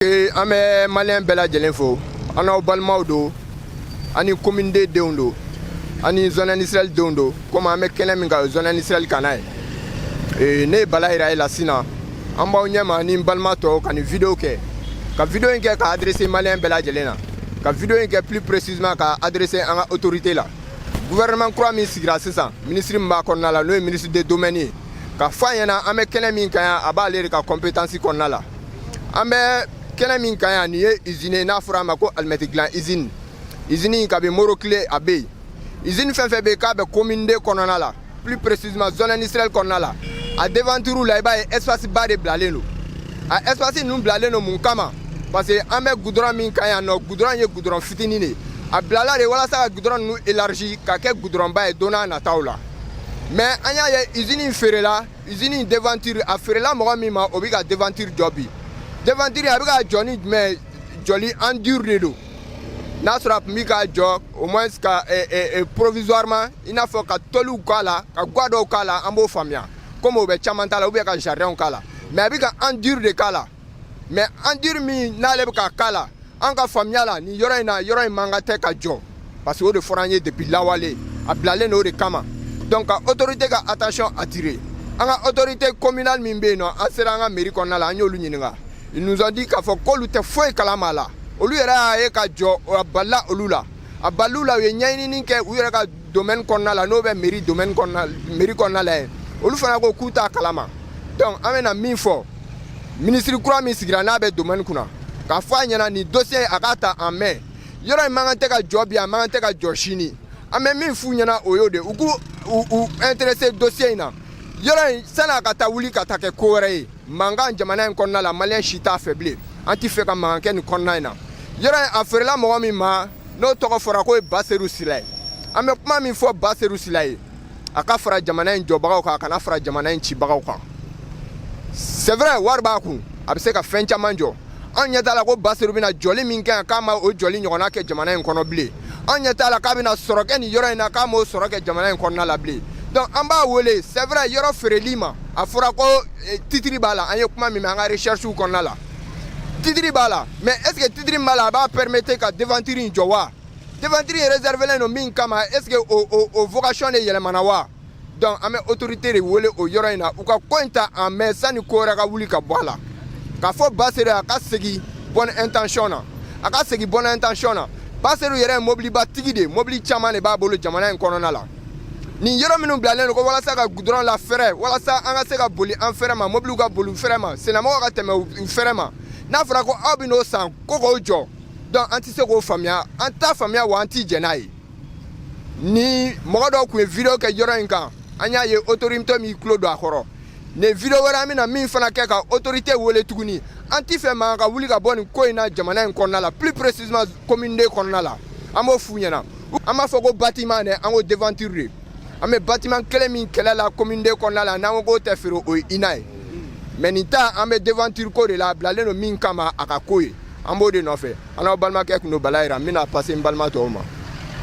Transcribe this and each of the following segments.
An bɛ maliyɛn bɛɛ lajɛlen fo an n'aw balimaw don ani commune denw don ani zone industrielle denw don komi an bɛ kɛnɛ min kan zone industrielle kan n'a ye ne ye Bala yira e la sisan an b'aw ɲɛma ni n balima tɔw ka nin vidéo kɛ ka vidéo in kɛ ka adresser maliyɛn bɛɛ lajɛlen na ka vidéo in kɛ plus précisément ka adresser an ka autorité la gouvernement kura min sigira sisan ministre min b'a kɔnɔna la n'o ye ministre des domaines ye ka fɔ a ɲɛna an bɛ kɛnɛ min kan yan a b'ale de ka compétence kɔnɔna la an bɛ kɛnɛ min kan yan nin ye usine n'a fɔra a ma ko alimɛti dilan usine usine kabi Morokile a bɛ yen usine fɛn fɛn bɛ yen k'a bɛ commune de kɔnɔna la plus précisément zone industrielle kɔnɔna la a devanture la i b'a ye espace ba de bilalen don a espace ninnu bilalen don mun kama parce que an bɛ goudron min kan yan nɔ goudron ye goudron fitinin de a bilala de walasa ka goudron ninnu élargi ka kɛ goudron ba ye don n'a nataw la mais an y'a ye usine in feerela usine in devanture a feerela mɔgɔ min ma o bɛ ka devanture jɔ bi devanture a bɛ ka jɔ ni jumɛn jɔli en dur de don n'a sɔrɔ a tun bɛ ka jɔ au moins ka provisoirement i n'a fɔ ka tôliw k'a la ka ga dɔw k'a la an b'o faamuya comme o bɛ caman ta la ou bien ka jardinw k'a la mais a bɛ ka en dur de k'a la mais en dur min n'ale bɛ ka k'a la an ka faamuya la nin yɔrɔ in na yɔrɔ in man kan tɛ ka jɔ parce que o de fɔra an ye depuis lawale a bilalen don o de kama donc ka autorité ka attention attirer an ka autorité communale min bɛ yen nɔ an sera an ka mairie kɔnɔna la an y'olu ɲininka ils nous ont dit k'a fɔ k'olu tɛ foyi kalama la olu yɛrɛ y'a ye ka jɔ a balila olu la a balila u la u ye ɲɛɲinini kɛ u yɛrɛ ka domaine kɔnɔna la n'o bɛ mairie domaine kɔnɔna mairie kɔnɔna la yen olu fana ko k'u t'a kalama donc an bɛna min fɔ ministre kura min sigira n'a bɛ domaine kunna k'a fɔ a ɲɛna nin dossier a k'a ta en main yɔrɔ in man kan tɛ ka jɔ bi a man kan tɛ ka jɔ sini an bɛ min f'u ɲɛna o y'o de u k'u intéressé dossier in na yɔrɔ in sani a ka taa wuli ka taa kɛ ko wɛrɛ ye mankan jamana in kɔnɔna la maliyɛn si t'a fɛ bilen an tɛ fɛ ka mankan kɛ nin kɔnɔna in na yɔrɔ in a feerela mɔgɔ min ma n'o tɔgɔ fɔra ko ye Baseru Sila ye an bɛ kuma min fɔ Baseru Sila ye a ka fara jamana in jɔbagaw kan a kana fara jamana in cibagaw kan c'est vrai wari b'a kun a bɛ se ka fɛn caman jɔ an ɲɛ t'a la ko Baseru bɛna jɔli min kɛ yan k'a ma o jɔli ɲɔgɔnna kɛ jamana in kɔnɔ bilen an ɲɛ t'a la k'a bɛna sɔrɔ kɛ nin yɔrɔ in na k'a m'o sɔrɔ kɛ jamana in kɔnɔna la bilen donc an b'a wele c'est vrai yɔrɔ feereli ma a fɔra ko titiri b'a la an ye kuma min mɛn an ka recherchew kɔnɔna la titiri b'a la mais est ce que titiri min b'a la a b'a permettre ka devanture in jɔ wa devanture in réservelen don min kama est ce que o vocation de yɛlɛmana wa donc an bɛ autorité de wele o yɔrɔ in na u ka ko in ta en main sani ko wɛrɛ ka wuli ka bɔ a la k'a fɔ Baseru a ka segin bonne intention na a ka segin bonne intention na Baseru yɛrɛ ye mobiliba tigi de mobili caman de b'a bolo jamana in kɔnɔna la nin yɔrɔ minnu bilalen don ko walasa ka goudron la fɛrɛ walasa an ka se ka boli an fɛrɛ ma mobiliw ka boli u fɛrɛ ma sennamɔgɔw ka tɛmɛ u fɛrɛ ma n'a fɔra ko aw bɛ n'o san ko k'o jɔ donc an tɛ se k'o faamuya an t'a faamuya wa an t'i jɛn n'a ye ni mɔgɔ dɔw tun ye vidéo kɛ yɔrɔ in kan an y'a ye autorité min tulo don a kɔrɔ nin vidéo wɛrɛ an bɛna min fana kɛ ka autorité wele tuguni an tɛ fɛ mankan ka wuli ka bɔ nin ko in na jamana in kɔnɔna la plus précisément commune de kɔnɔna la an b'o f'u ɲɛna an b'a fɔ ko bâtiment dɛ an ko devanture de an bɛ bâtiment kelen min kɛlɛ la commune de kɔnɔna la n'an ko k'o tɛ feere o ye INA ye mais nin ta an bɛ devanture ko de la a bilalen don min kama a ka ko ye an b'o de nɔfɛ an n'aw balimakɛ tun don Bala yira n bɛna passer n balima tɔw ma.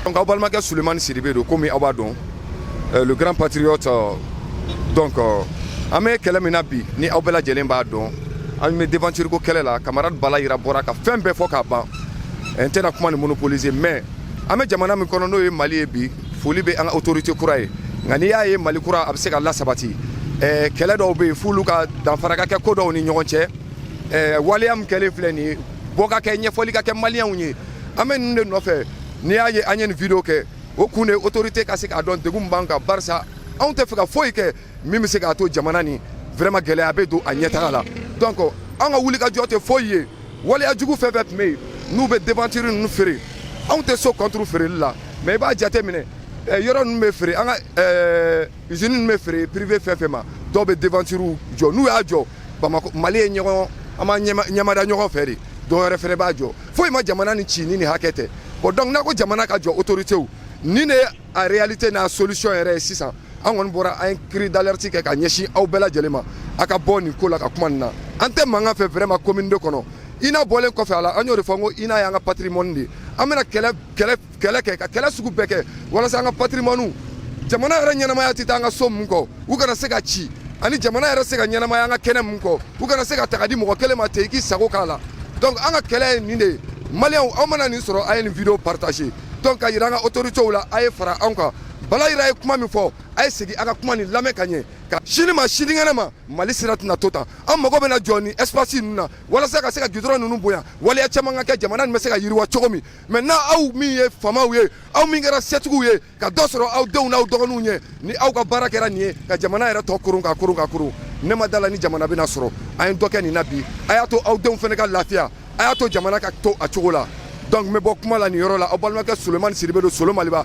donc aw balimakɛ Sulemani Sidibe don komi aw b'a dɔn le grand patriote donc an bɛ kɛlɛ min na bi ni aw bɛɛ lajɛlen b'a dɔn an bɛ devanture ko kɛlɛ la camarade Bala yira bɔra ka fɛn bɛɛ fɔ k'a ban n tɛna kuma ni monopoliser mais an bɛ jamana min kɔnɔ n'o ye Mali ye bi foli bɛ an ka autorité kura ye nka n'i y'a ye Mali kura a bɛ se ka lasabati kɛlɛ dɔw bɛ yen f'olu ka danfara ka kɛ ko dɔw ni ɲɔgɔn cɛ waleya min kɛlen filɛ nin ye bɔ ka kɛ ɲɛfɔli ka kɛ maliyɛnw ye an bɛ ninnu de nɔfɛ n'i y'a ye an ye nin vidéo kɛ o kun de autorité ka se k'a dɔn degun min b'an kan barisa anw tɛ fɛ ka foyi kɛ min bɛ se k'a to jamana nin vraiment gɛlɛya bɛ don a ɲɛtaga la donc an ka wuli ka jɔ tɛ foyi ye waleya jugu fɛn fɛn tun bɛ yen n'u bɛ devanture ninnu feere anw tɛ so contre feereli la mais i b'a jate minɛ yɔrɔ ninnu bɛ feere an ka usine ninnu bɛ feere privé fɛn fɛn ma dɔw bɛ devanture jɔ n'u y'a jɔ Bamako Mali ye ɲɔgɔn an b'a ɲamada ɲɔgɔn fɛ de dɔw yɛrɛ fɛnɛ b'a jɔ foyi ma jamana ni ci ni nin hakɛ tɛ bon donc n'a ko jamana ka jɔ autoritéw nin de ye a réalité n'a solution yɛrɛ ye sisan an kɔni bɔra an ye cri d'alerte kɛ ka ɲɛsin aw bɛɛ lajɛlen ma a ka bɔ nin ko la ka kuma nin na an tɛ mankan fɛ vraiment commune de kɔnɔ INA bɔlen kɔfɛ a la an y'o de fɔ n ko INA y'an ka patrimoine de an bɛna kɛlɛ kɛ ka kɛlɛ sugu bɛɛ kɛ walasa an ka patrimoine jamana yɛrɛ ɲɛnamaya tɛ taa an ka so mun kɔ u kana se ka ci ani jamana yɛrɛ se ka ɲɛnamaya an ka kɛnɛ mun kɔ u kana se ka taga di mɔgɔ kelen ma ten i k'i sago k'a la donc an ka kɛlɛ ye nin de ye maliyɛnw aw mana nin sɔrɔ a ye nin video partager donc ka yira an ka autorités la a ye fara anw kan Bala Yira ye kuma min fɔ a ye segin a ka kuma nin lamɛn ka ɲɛ ka sini ma sinikɛnɛ ma Mali sira tɛna to tan an mago bɛna jɔ ni espace ninnu na walasa ka se ka goudron ninnu bonya waleya caman ka kɛ jamana nin bɛ se ka yiriwa cogo min maintenant aw min ye faamaw ye aw min kɛra setigiw ye ka dɔ sɔrɔ aw denw n'aw dɔgɔninw ɲɛ ni aw ka baara kɛra nin ye ka jamana yɛrɛ tɔ kurun ka kurun ka kurun ne ma dala ni jamana bɛna sɔrɔ a ye dɔ kɛ nin na bi a y'a to aw denw fana ka lafiya a y'a to jamana ka to a cogo la donc n bɛ bɔ kuma la nin yɔrɔ la aw balimakɛ Sulemani Sidibe don Solo Maliba